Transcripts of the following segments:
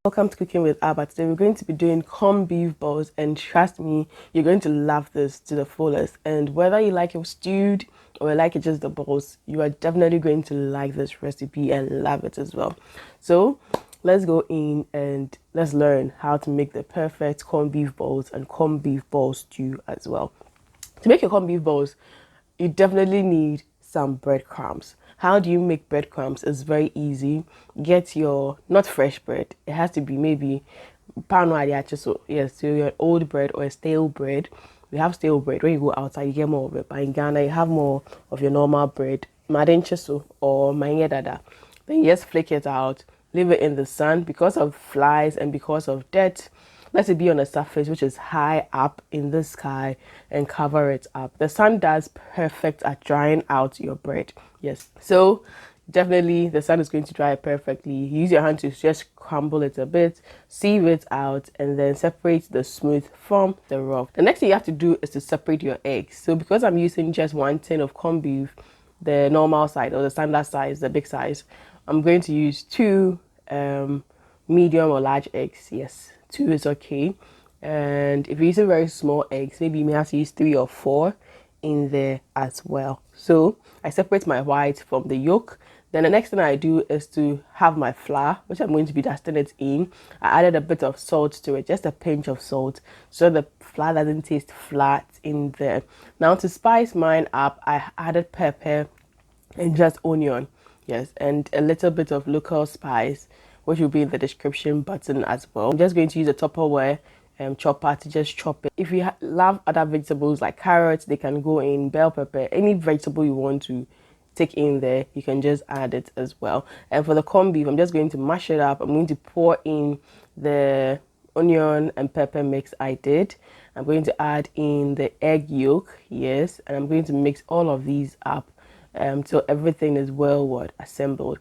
Welcome to Cooking with Abba. Today we're going to be doing corned beef balls, and trust me, you're going to love this to the fullest. And whether you like it stewed or you like it just the balls, you are definitely going to like this recipe and love it as well. So let's go in and let's learn how to make the perfect corned beef balls and corned beef ball stew as well. To make your corned beef balls, you definitely need some breadcrumbs. How do you make breadcrumbs? It's very easy. Get your, not fresh bread. It has to be maybe pan so yes, so your old bread or a stale bread. We have stale bread. When you go outside, you get more of it. But in Ghana, you have more of your normal bread, maden cheso or manye dada. Then you just flick it out, leave it in the sun because of flies and because of dirt. Let it be on a surface which is high up in the sky and cover it up. The sun does perfect at drying out your bread. Yes. So definitely the sun is going to dry it perfectly. Use your hand to just crumble it a bit, sieve it out, and then separate the smooth from the rough. The next thing you have to do is to separate your eggs. So because I'm using just 1 tin of corned beef, the normal size or the standard size, the big size, I'm going to use 2 medium or large eggs. Yes, 2 is okay. And if you're using very small eggs, maybe you may have to use 3 or 4 in there as well. So I separate my white from the yolk. Then the next thing I do is to have my flour, which I'm going to be dusting it in. I added a bit of salt to it, just a pinch of salt, so the flour doesn't taste flat in there. Now to spice mine up, I added pepper and just onion, yes, and a little bit of local spice, which will be in the description button as well. I'm just going to use a Tupperware chopper to just chop it. If you love other vegetables like carrots, they can go in, bell pepper, any vegetable you want to take in there, you can just add it as well. And for the corned beef, I'm just going to mash it up. I'm going to pour in the onion and pepper mix I did. I'm going to add in the egg yolk, yes, and I'm going to mix all of these up till everything is well assembled.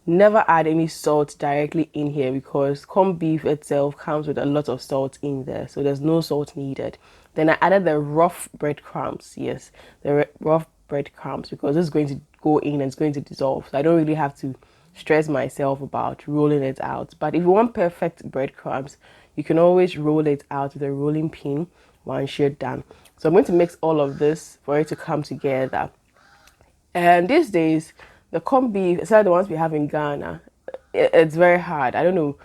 Never add any salt directly in here because corned beef itself comes with a lot of salt in there, so there's no salt needed. Then I added the rough breadcrumbs, yes, the rough breadcrumbs, because this is going to go in and it's going to dissolve, so I don't really have to stress myself about rolling it out. But if you want perfect breadcrumbs, you can always roll it out with a rolling pin once you're done. So I'm going to mix all of this for it to come together. And these days, the corned beef, especially the ones we have in Ghana, it's very hard. I don't know,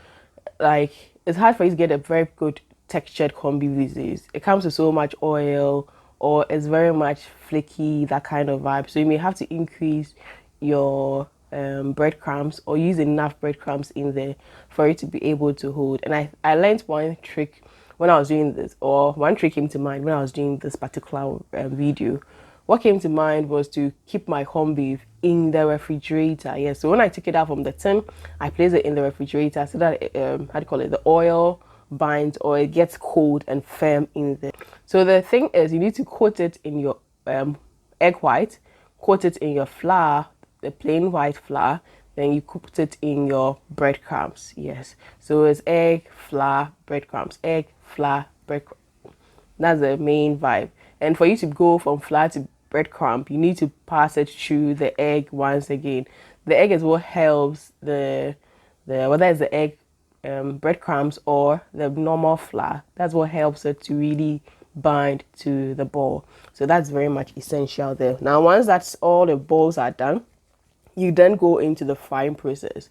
like, it's hard for you to get a very good textured corned beef these days. It comes with so much oil, or it's very much flaky, that kind of vibe. So you may have to increase your breadcrumbs or use enough breadcrumbs in there for it to be able to hold. And I learned one trick when I was doing this, or one trick came to mind when I was doing this particular video. What came to mind was to keep my corned beef in the refrigerator. Yes, so when I took it out from the tin, I placed it in the refrigerator so that how do you call it, the oil binds or it gets cold and firm in there. So the thing is, you need to coat it in your egg white, coat it in your flour, the plain white flour, then you coat it in your breadcrumbs. Yes, so it's egg, flour, breadcrumbs, egg, flour, breadcrumbs. That's the main vibe. And for you to go from flour to breadcrumb, you need to pass it through the egg once again. The egg is what helps the whether it's the egg breadcrumbs or the normal flour, that's what helps it to really bind to the ball. So that's very much essential there. Now once that's all the balls are done, you then go into the frying process.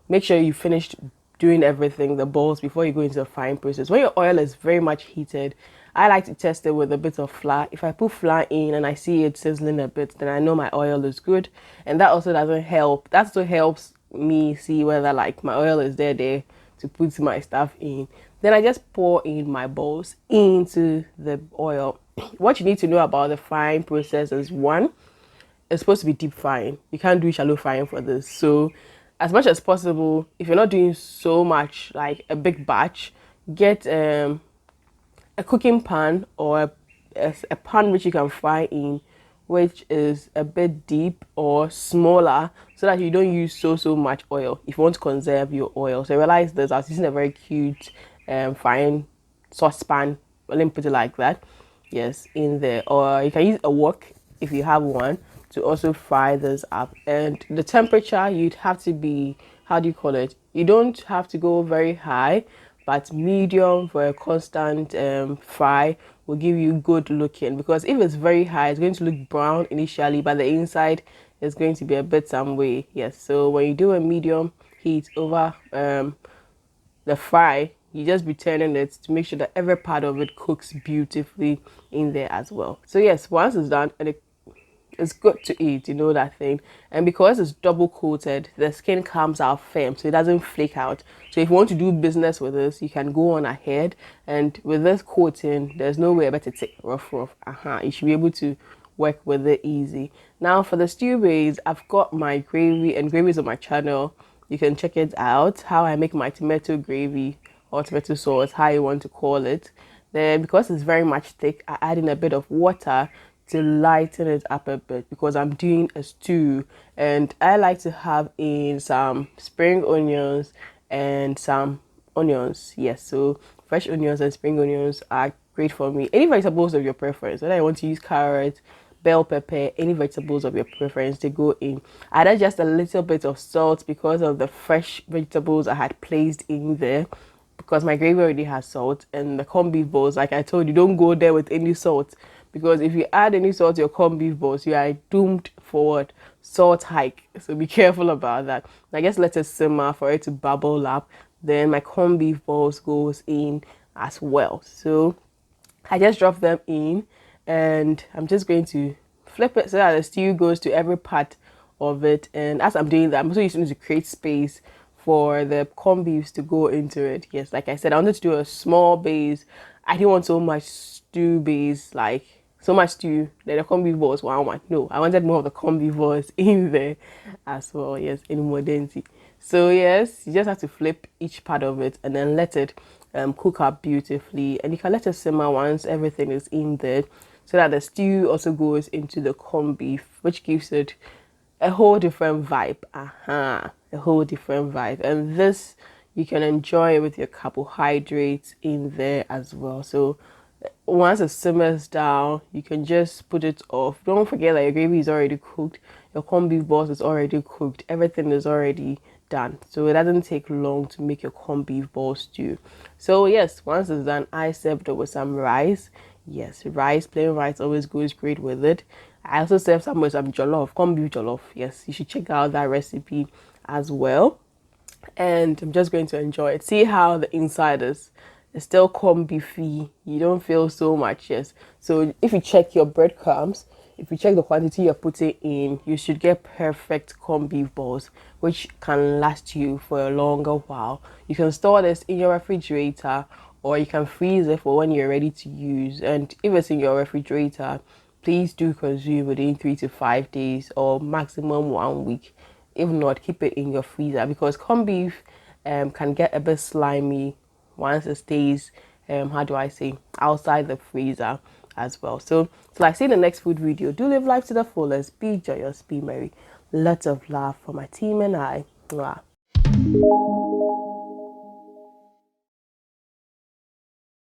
Make sure you finished doing everything, the balls, before you go into the frying process. When your oil is very much heated, I like to test it with a bit of flour. If I put flour in and I see it sizzling a bit, then I know my oil is good. And that also doesn't help. That also helps me see whether like my oil is there to put my stuff in. Then I just pour in my balls into the oil. What you need to know about the frying process is, one, it's supposed to be deep frying. You can't do shallow frying for this. So as much as possible, if you're not doing so much, like a big batch, get a cooking pan or a pan which you can fry in, which is a bit deep or smaller, so that you don't use so much oil if you want to conserve your oil. So I realized this, I was using a very cute frying saucepan, let me put it like that, yes, in there. Or you can use a wok if you have one to also fry this up. And the temperature, you'd have to be how do you call it? You don't have to go very high, but medium for a constant fry will give you good looking, because if it's very high, it's going to look brown initially, but the inside is going to be a bit some way. Yes, so when you do a medium heat over the fry, you just be turning it to make sure that every part of it cooks beautifully in there as well. So yes, once it's done, and it's good to eat, you know that thing. And because it's double coated, the skin comes out firm, so it doesn't flake out. So if you want to do business with this, you can go on ahead. And with this coating, there's no way about it to take rough. You should be able to work with it easy. Now for the stew base, I've got my gravy, and gravy is on my channel. You can check it out, how I make my tomato gravy or tomato sauce, how you want to call it. Then because it's very much thick, I add in a bit of water to lighten it up a bit, because I'm doing a stew, and I like to have in some spring onions and some onions. Yes, so fresh onions and spring onions are great for me. Any vegetables of your preference, whether I want to use carrot, bell pepper, any vegetables of your preference, they go in. I add just a little bit of salt because of the fresh vegetables I had placed in there, because my gravy already has salt. And the corned beef balls, like I told you, don't go there with any salt, because if you add any salt to your corned beef balls, you are doomed for what? Salt hike. So be careful about that. I guess let it simmer for it to bubble up. Then my corned beef balls goes in as well. So I just drop them in, and I'm just going to flip it so that the stew goes to every part of it. And as I'm doing that, I'm also using it to create space for the corned beefs to go into it. Yes, like I said, I wanted to do a small base. I didn't want so much stew base, like so much stew that the corned beef balls were one. No, I wanted more of the corned beef balls in there as well. Yes, in modernity. So yes, you just have to flip each part of it and then let it cook up beautifully. And you can let it simmer once everything is in there, so that the stew also goes into the corned beef, which gives it a whole different vibe. A whole different vibe. And this, you can enjoy it with your carbohydrates in there as well. So once it simmers down, you can just put it off. Don't forget that your gravy is already cooked, your corned beef balls is already cooked, everything is already done, so it doesn't take long to make your corned beef ball stew. So yes, once it's done, I served it with some rice. Yes, rice, plain rice always goes great with it. I also served some with some jollof, corned beef jollof. Yes, you should check out that recipe as well. And I'm just going to enjoy it. See how the inside is. It's still corned beefy. You don't feel so much. Yes. So if you check your breadcrumbs, if you check the quantity you're putting in, you should get perfect corned beef balls, which can last you for a longer while. You can store this in your refrigerator, or you can freeze it for when you're ready to use. And if it's in your refrigerator, please do consume within 3 to 5 days, or maximum 1 week. If not, keep it in your freezer, because corned beef can get a bit slimy once it stays how do I say, outside the freezer as well. So till I see the next food video, do live life to the fullest, be joyous, be merry. Lots of love for my team and I. Mwah.